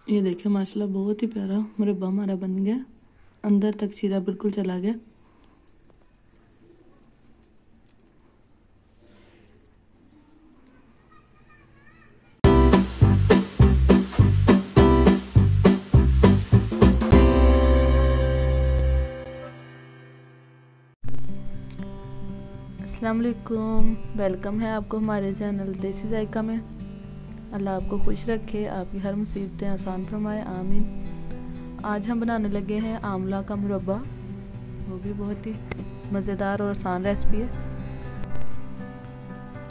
ये देखिए माशाल्लाह बहुत ही प्यारा मुरब्बा हमारा बन गया। अंदर तक शीरा बिल्कुल चला गया। अस्सलाम वालेकुम, वेलकम है आपको हमारे चैनल देसी जायका में। अल्लाह आपको खुश रखे, आपकी हर मुसीबतें आसान फरमाए, आमीन। आज हम बनाने लगे हैं आंवला का मुरब्बा। वो भी बहुत ही मज़ेदार और आसान रेसिपी है।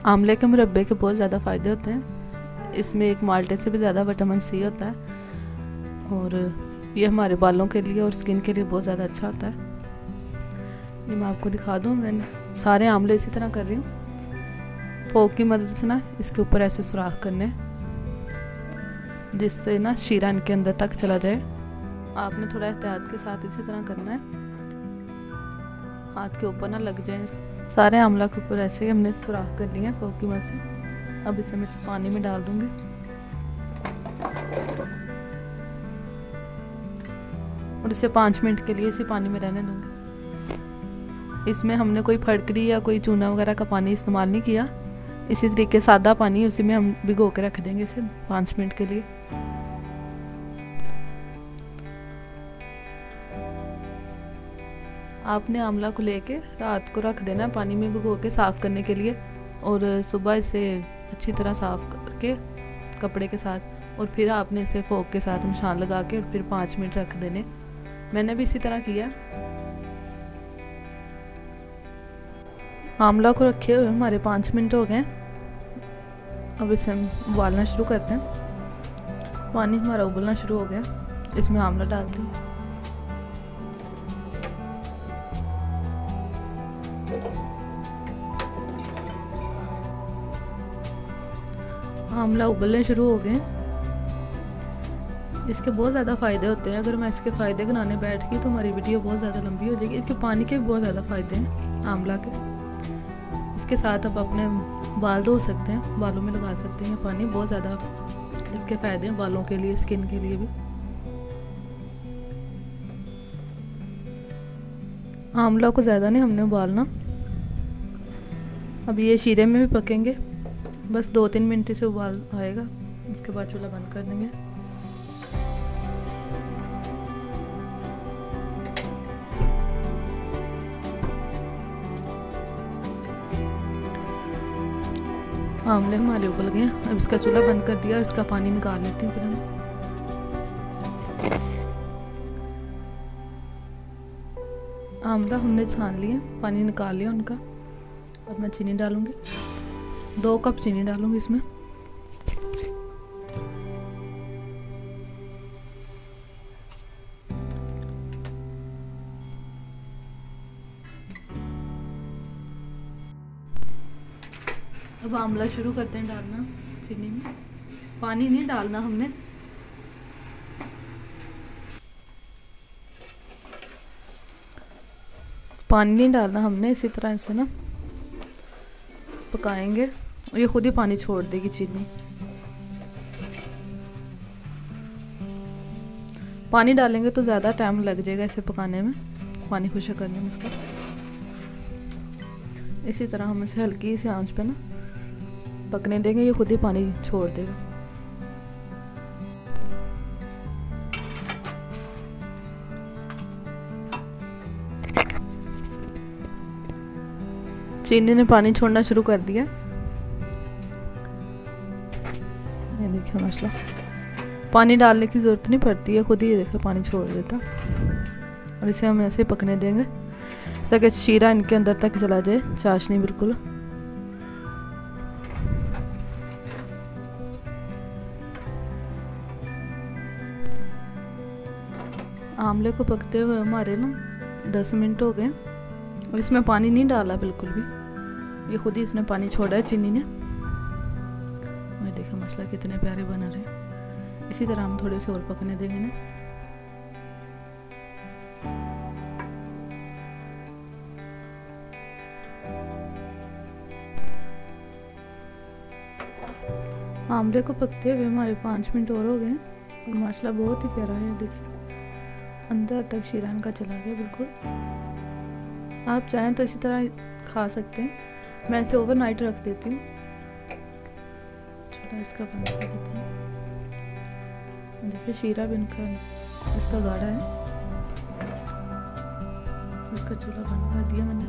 आंवले के मुरब्बे के बहुत ज़्यादा फ़ायदे होते हैं। इसमें एक माल्टे से भी ज़्यादा विटामिन सी होता है और ये हमारे बालों के लिए और स्किन के लिए बहुत ज़्यादा अच्छा होता है। ये मैं आपको दिखा दूँ, मैंने सारे आंवले इसी तरह कर रही हूँ। फोक की मदद से ना इसके ऊपर ऐसे सुराख करने, जिससे ना शीरा इनके अंदर तक चला जाए। आपने थोड़ा एहतियात के साथ इसी तरह करना है, हाथ के ऊपर ना लग जाए। सारे आंवला के ऊपर ऐसे ही हमने सुराख कर लिए हैं फोक की मदद से। अब इसे मैं पानी में डाल दूंगी और इसे 5 मिनट के लिए इसी पानी में रहने दूंगी। इसमें हमने कोई फटकड़ी या कोई चूना वगैरह का पानी इस्तेमाल नहीं किया। इसी तरीके सादा पानी उसी में हम भिगो के रख देंगे इसे 5 मिनट के लिए। आपने आंवला को लेके रात को रख देना पानी में भिगो के साफ़ करने के लिए, और सुबह इसे अच्छी तरह साफ़ करके कपड़े के साथ, और फिर आपने इसे फोक के साथ निशान लगा के और फिर 5 मिनट रख देने। मैंने भी इसी तरह किया। आंवला को रखे हुए हमारे 5 मिनट हो गए। अब इसे हम उबालना शुरू करते हैं। पानी हमारा उबलना शुरू हो गया, इसमें आंवला डालते हैं। आंवला उबलने शुरू हो गए। इसके बहुत ज़्यादा फ़ायदे होते हैं। अगर मैं इसके फ़ायदे गिनाने बैठ गई तो हमारी वीडियो बहुत ज़्यादा लंबी हो जाएगी। इसके पानी के भी बहुत ज़्यादा फ़ायदे हैं आंवला के। इसके साथ आप अपने बाल धो सकते हैं, बालों में लगा सकते हैं। पानी बहुत ज़्यादा इसके फ़ायदे हैं बालों के लिए, स्किन के लिए भी। आंवला को ज़्यादा नहीं हमने उबालना। अब ये शीरे में भी पकेंगे, बस 2-3 मिनट से उबाल आएगा, उसके बाद चूल्हा बंद कर देंगे। आंवले हमारे उबल गए। अब इसका चूल्हा बंद कर दिया और इसका पानी निकाल लेती हूँ फिर मैं। आंवला हमने छान लिया, पानी निकाल लिया उनका। अब मैं चीनी डालूंगी, 2 कप चीनी डालूंगी इसमें। अब आंवला शुरू करते हैं डालना चीनी में। पानी नहीं डालना हमने। पानी नहीं डालना हमने, इसी तरह से ना पकाएंगे और ये खुद ही पानी छोड़ देगी चीनी। पानी डालेंगे तो ज़्यादा टाइम लग जाएगा इसे पकाने में, पानी खुशक करने में इसका। इसी तरह हम इसे हल्की सी आंच पे ना पकने देंगे, ये खुद ही पानी छोड़ देगा। चीनी ने पानी छोड़ना शुरू कर दिया। ये देखिए माशाल्लाह, पानी डालने की ज़रूरत नहीं पड़ती है, खुद ही ये देखिए पानी छोड़ देता। और इसे हम ऐसे पकने देंगे ताकि शीरा इनके अंदर तक चला जाए, चाशनी बिल्कुल। आंवले को पकते हुए हमारे ना 10 मिनट हो गए और इसमें पानी नहीं डाला बिल्कुल भी, ये खुद ही इसने पानी छोड़ा है चीनी ने। मैं देखा माशाल्लाह कितने प्यारे बना रहे। इसी तरह हम थोड़े से और पकने देंगे ना। आंवले को पकते हुए हमारे 5 मिनट और हो गए। और माशाल्लाह बहुत ही प्यारा है। देखिए अंदर तक शीरा इनका चला गया बिल्कुल। आप चाहें तो इसी तरह खा सकते हैं। मैं इसे ओवरनाइट रख देती हूँ। चलो इसका बंद कर देते हैं। देखिए शीरा भी इनका इसका गाढ़ा है। उसका चूल्हा बंद कर दिया मैंने।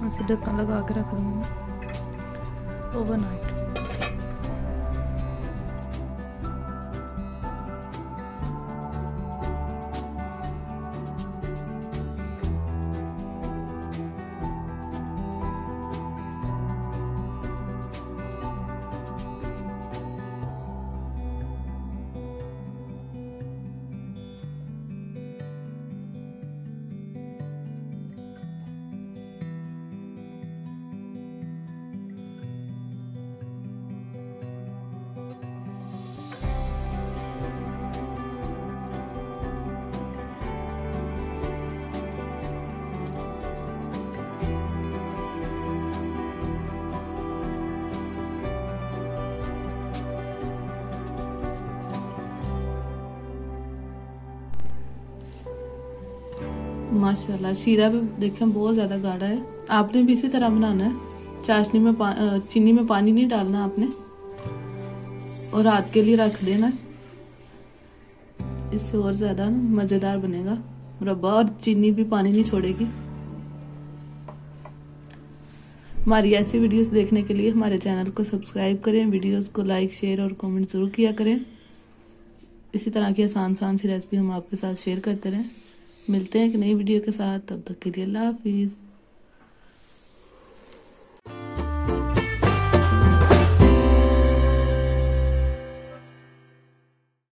उसे ढक्कन लगा के रख दूंगी मैं ओवरनाइट। माशाल्लाह शीरा भी देखें बहुत ज़्यादा गाढ़ा है। आपने भी इसी तरह बनाना है। चाशनी में चीनी में पानी नहीं डालना आपने, और रात के लिए रख देना। इससे और ज़्यादा मज़ेदार बनेगा मुरब्बा, और चीनी भी पानी नहीं छोड़ेगी। हमारी ऐसी वीडियोस देखने के लिए हमारे चैनल को सब्सक्राइब करें, वीडियोस को लाइक शेयर और कमेंट ज़रूर किया करें। इसी तरह की आसान सी रेसिपी हम आपके साथ शेयर करते रहें। मिलते हैं एक नई वीडियो के साथ, तब तक के लिए अल्लाह हाफिज़।